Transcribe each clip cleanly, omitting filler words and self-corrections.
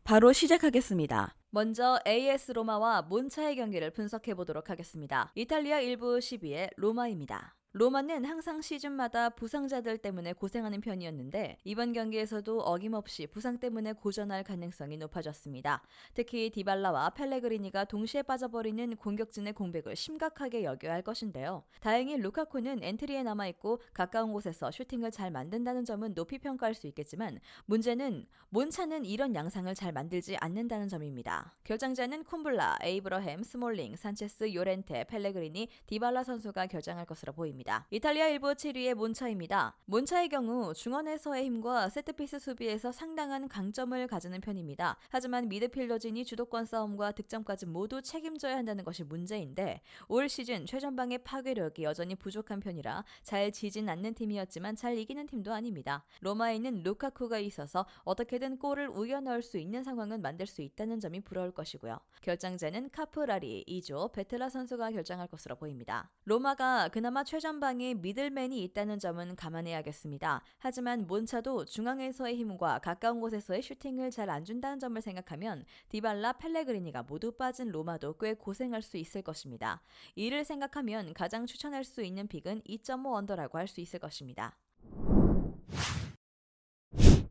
바로 시작하겠습니다. 먼저 AS 로마와 몬차의 경기를 분석해 보도록 하겠습니다. 이탈리아 1부 12의 로마입니다. 로마는 항상 시즌마다 부상자들 때문에 고생하는 편이었는데 이번 경기에서도 어김없이 부상 때문에 고전할 가능성이 높아졌습니다. 특히 디발라와 펠레그리니가 동시에 빠져버리는 공격진의 공백을 심각하게 여겨야 할 것인데요. 다행히 루카쿠는 엔트리에 남아있고 가까운 곳에서 슈팅을 잘 만든다는 점은 높이 평가할 수 있겠지만 문제는 몬차는 이런 양상을 잘 만들지 않는다는 점입니다. 결정자는 콤블라, 에이브러햄, 스몰링, 산체스, 요렌테, 펠레그리니, 디발라 선수가 결정할 것으로 보입니다. 이탈리아 1부 7위의 몬차입니다. 몬차의 경우 중원에서의 힘과 세트피스 수비에서 상당한 강점을 가지는 편입니다. 하지만 미드필더진이 주도권 싸움과 득점까지 모두 책임져야 한다는 것이 문제인데 올 시즌 최전방의 파괴력이 여전히 부족한 편이라 잘 지진 않는 팀이었지만 잘 이기는 팀도 아닙니다. 로마에 있는 루카쿠가 있어서 어떻게든 골을 우겨 넣을 수 있는 상황은 만들 수 있다는 점이 부러울 것이고요. 결정자는 카프라리, 이조, 베틀라 선수가 결정할 것으로 보입니다. 로마가 그나마 최전방에 미들맨이 있다는 점은 감안해야겠습니다. 하지만 몬차도 중앙에서의 힘과 가까운 곳에서의 슈팅을 잘 안 준다는 점을 생각하면 디발라, 펠레그리니가 모두 빠진 로마도 꽤 고생할 수 있을 것입니다. 이를 생각하면 가장 추천할 수 있는 픽은 2.5 언더라고 할 수 있을 것입니다.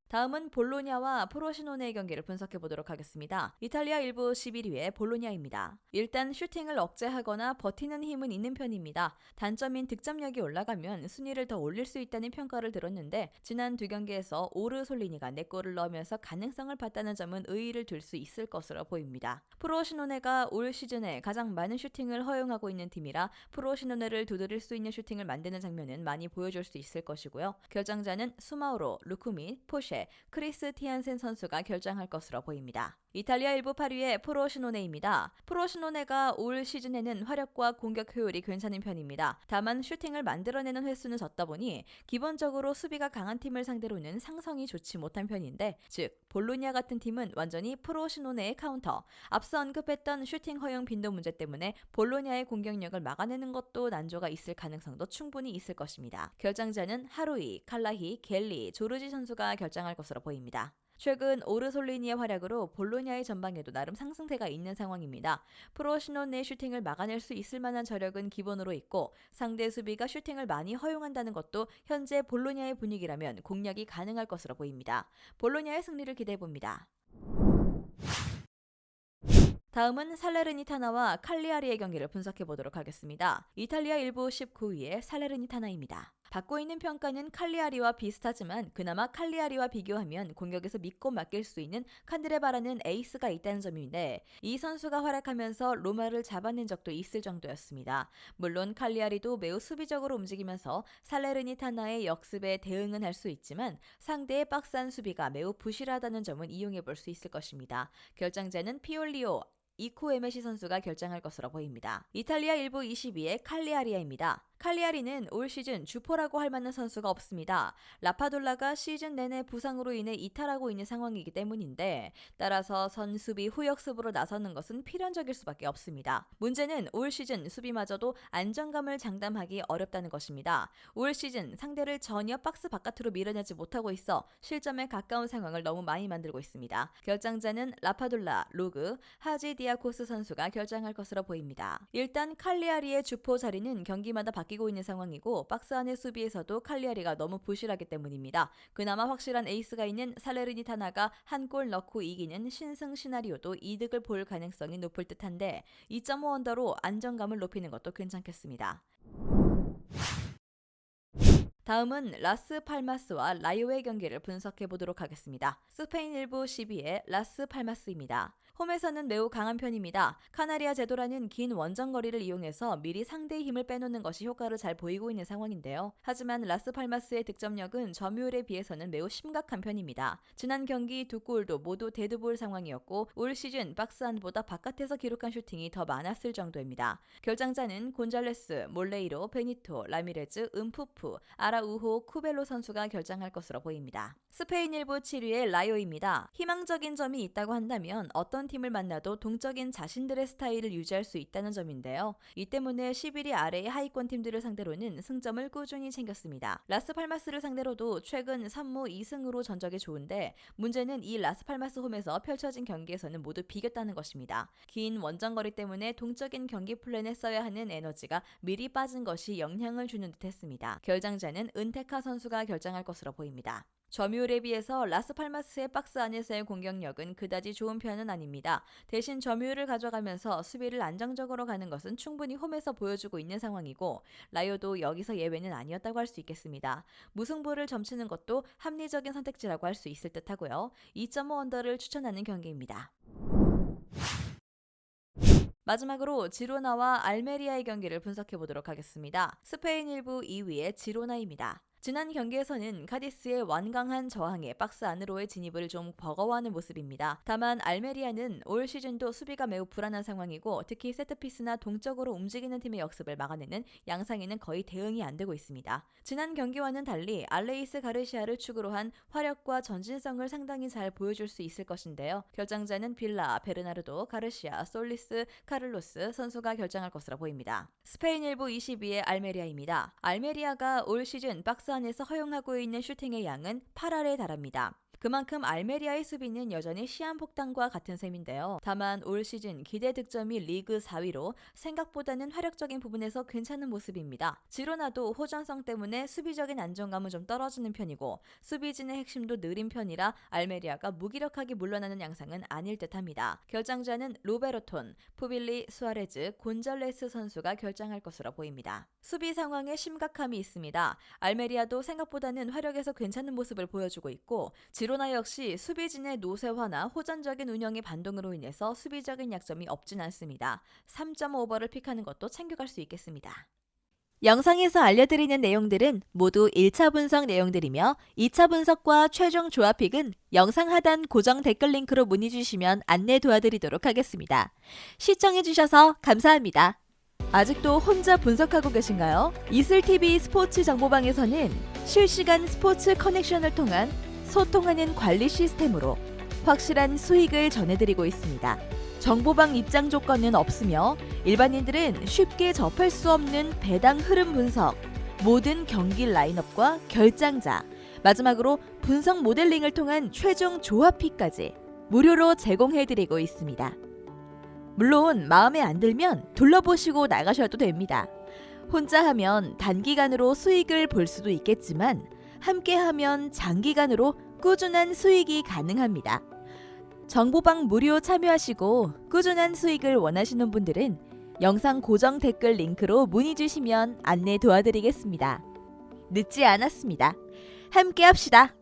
다음은 볼로냐와 프로시노네의 경기를 분석해 보도록 하겠습니다. 이탈리아 1부 11위의 볼로냐입니다. 일단 슈팅을 억제하거나 버티는 힘은 있는 편입니다. 단점인 득점력이 올라가면 순위를 더 올릴 수 있다는 평가를 들었는데 지난 두 경기에서 오르솔리니가 4골을 넣으면서 가능성을 봤다는 점은 의의를 둘 수 있을 것으로 보입니다. 프로시노네가 올 시즌에 가장 많은 슈팅을 허용하고 있는 팀이라 프로시노네를 두드릴 수 있는 슈팅을 만드는 장면은 많이 보여줄 수 있을 것이고요. 결정자는 수마우로, 루쿠민, 포셰, 크리스티안센 선수가 결정할 것으로 보입니다. 이탈리아 1부 8위의 프로시노네입니다. 프로시노네가 올 시즌에는 화력과 공격 효율이 괜찮은 편입니다. 다만 슈팅을 만들어내는 횟수는 적다 보니 기본적으로 수비가 강한 팀을 상대로는 상성이 좋지 못한 편인데 즉 볼로냐 같은 팀은 완전히 프로시노네의 카운터, 앞서 언급했던 슈팅 허용 빈도 문제 때문에 볼로냐의 공격력을 막아내는 것도 난조가 있을 가능성도 충분히 있을 것입니다. 결정자는 하루이, 칼라히, 겔리, 조르지 선수가 결정할 것으로 보입니다. 최근 오르솔리니의 활약으로 볼로냐의 전방에도 나름 상승세가 있는 상황입니다. 프로시노네의 슈팅을 막아낼 수 있을 만한 저력은 기본으로 있고 상대 수비가 슈팅을 많이 허용한다는 것도 현재 볼로냐의 분위기라면 공략이 가능할 것으로 보입니다. 볼로냐의 승리를 기대해봅니다. 다음은 살레르니타나와 칼리아리의 경기를 분석해 보도록 하겠습니다. 이탈리아 1부 19위의 살레르니타나입니다. 받고 있는 평가는 칼리아리와 비슷하지만 그나마 칼리아리와 비교하면 공격에서 믿고 맡길 수 있는 칸드레바라는 에이스가 있다는 점인데 이 선수가 활약하면서 로마를 잡아낸 적도 있을 정도였습니다. 물론 칼리아리도 매우 수비적으로 움직이면서 살레르니타나의 역습에 대응은 할 수 있지만 상대의 박스한 수비가 매우 부실하다는 점은 이용해 볼 수 있을 것입니다. 결정자는 피올리오, 이코 에메시 선수가 결정할 것으로 보입니다. 이탈리아 1부 22의 칼리아리아입니다. 칼리아리는 올 시즌 주포라고 할 만한 선수가 없습니다. 라파돌라가 시즌 내내 부상으로 인해 이탈하고 있는 상황이기 때문인데 따라서 선수비 후역습으로 나서는 것은 필연적일 수밖에 없습니다. 문제는 올 시즌 수비마저도 안정감을 장담하기 어렵다는 것입니다. 올 시즌 상대를 전혀 박스 바깥으로 밀어내지 못하고 있어 실점에 가까운 상황을 너무 많이 만들고 있습니다. 결정자는 라파돌라, 로그, 하지 디아코스 선수가 결정할 것으로 보입니다. 일단 칼리아리의 주포 자리는 경기마다 바뀌고 있는 상황이고 박스 안의 수비에서도 칼리아리가 너무 부실하기 때문입니다. 그나마 확실한 에이스가 있는 살레르니타나가 한 골 넣고 이기는 신승 시나리오도 이득을 볼 가능성이 높을 듯한데 2.5 언더로 안정감을 높이는 것도 괜찮겠습니다. 다음은 라스 팔마스와 라이오의 경기를 분석해 보도록 하겠습니다. 스페인 1부 12의 라스 팔마스입니다. 홈에서는 매우 강한 편입니다. 카나리아 제도라는 긴 원정거리를 이용해서 미리 상대의 힘을 빼놓는 것이 효과를 잘 보이고 있는 상황인데요. 하지만 라스팔마스의 득점력은 점유율에 비해서는 매우 심각한 편입니다. 지난 경기 두 골도 모두 데드볼 상황이었고 올 시즌 박스 안보다 바깥에서 기록한 슈팅이 더 많았을 정도입니다. 결정자는 곤잘레스, 몰레이로, 베니토, 라미레즈, 음푸푸, 아라우호 쿠벨로 선수가 결장할 것으로 보입니다. 스페인 일부 7위의 라요입니다. 희망적인 점이 있다고 한다면 어떤 팀을 만나도 동적인 자신들의 스타일을 유지할 수 있다는 점인데요. 이 때문에 11위 아래의 하위권 팀들을 상대로는 승점을 꾸준히 챙겼습니다. 라스팔마스를 상대로도 최근 3무 2승으로 전적이 좋은데 문제는 이 라스팔마스 홈에서 펼쳐진 경기에서는 모두 비겼다는 것입니다. 긴 원정거리 때문에 동적인 경기 플랜에 써야 하는 에너지가 미리 빠진 것이 영향을 주는 듯했습니다. 결장자는 은테카 선수가 결장할 것으로 보입니다. 점유율에 비해서 라스팔마스의 박스 안에서의 공격력은 그다지 좋은 편은 아닙니다. 대신 점유율을 가져가면서 수비를 안정적으로 가는 것은 충분히 홈에서 보여주고 있는 상황이고 라요도 여기서 예외는 아니었다고 할 수 있겠습니다. 무승부를 점치는 것도 합리적인 선택지라고 할 수 있을 듯하고요. 2.5 언더를 추천하는 경기입니다. 마지막으로 지로나와 알메리아의 경기를 분석해 보도록 하겠습니다. 스페인 1부 2위의 지로나입니다. 지난 경기에서는 카디스의 완강한 저항에 박스 안으로의 진입을 좀 버거워하는 모습입니다. 다만 알메리아는 올 시즌도 수비가 매우 불안한 상황이고 특히 세트피스나 동적으로 움직이는 팀의 역습을 막아내는 양상에는 거의 대응이 안 되고 있습니다. 지난 경기와는 달리 알레이스 가르시아를 축으로 한 화력과 전진성을 상당히 잘 보여줄 수 있을 것인데요. 결장자는 빌라, 베르나르도, 가르시아, 솔리스, 카를로스 선수가 결장할 것으로 보입니다. 스페인 1부 22의 알메리아입니다. 알메리아가 올 시즌 박스 안에서 허용하고 있는 슈팅의 양은 8할에 달합니다. 그만큼 알메리아의 수비는 여전히 시한폭탄과 같은 셈인데요. 다만 올 시즌 기대 득점이 리그 4위로 생각보다는 화력적인 부분에서 괜찮은 모습입니다. 지로나도 호전성 때문에 수비적인 안정감은 좀 떨어지는 편이고 수비진의 핵심도 느린 편이라 알메리아가 무기력하게 물러나는 양상은 아닐 듯합니다. 결장자는 로베르톤, 푸빌리, 수아레즈, 곤잘레스 선수가 결장할 것으로 보입니다. 수비 상황에 심각함이 있습니다. 알메리아도 생각보다는 화력에서 괜찮은 모습을 보여주고 있고 지로나 역시 수비진의 노쇠화나 호전적인 운영의 반동으로 인해서 수비적인 약점이 없진 않습니다. 3.5버를 픽하는 것도 챙겨갈 수 있겠습니다. 영상에서 알려드리는 내용들은 모두 1차 분석 내용들이며 2차 분석과 최종 조합픽은 영상 하단 고정 댓글 링크로 문의 주시면 안내 도와드리도록 하겠습니다. 시청해주셔서 감사합니다. 아직도 혼자 분석하고 계신가요? 이슬TV 스포츠 정보방에서는 실시간 스포츠 커넥션을 통한 소통하는 관리 시스템으로 확실한 수익을 전해드리고 있습니다. 정보방 입장 조건은 없으며 일반인들은 쉽게 접할 수 없는 배당 흐름 분석, 모든 경기 라인업과 결장자, 마지막으로 분석 모델링을 통한 최종 조합픽까지 무료로 제공해드리고 있습니다. 물론 마음에 안 들면 둘러보시고 나가셔도 됩니다. 혼자 하면 단기간으로 수익을 볼 수도 있겠지만 함께하면 장기간으로 꾸준한 수익이 가능합니다. 정보방 무료 참여하시고 꾸준한 수익을 원하시는 분들은 영상 고정 댓글 링크로 문의 주시면 안내 도와드리겠습니다. 늦지 않았습니다. 함께 합시다.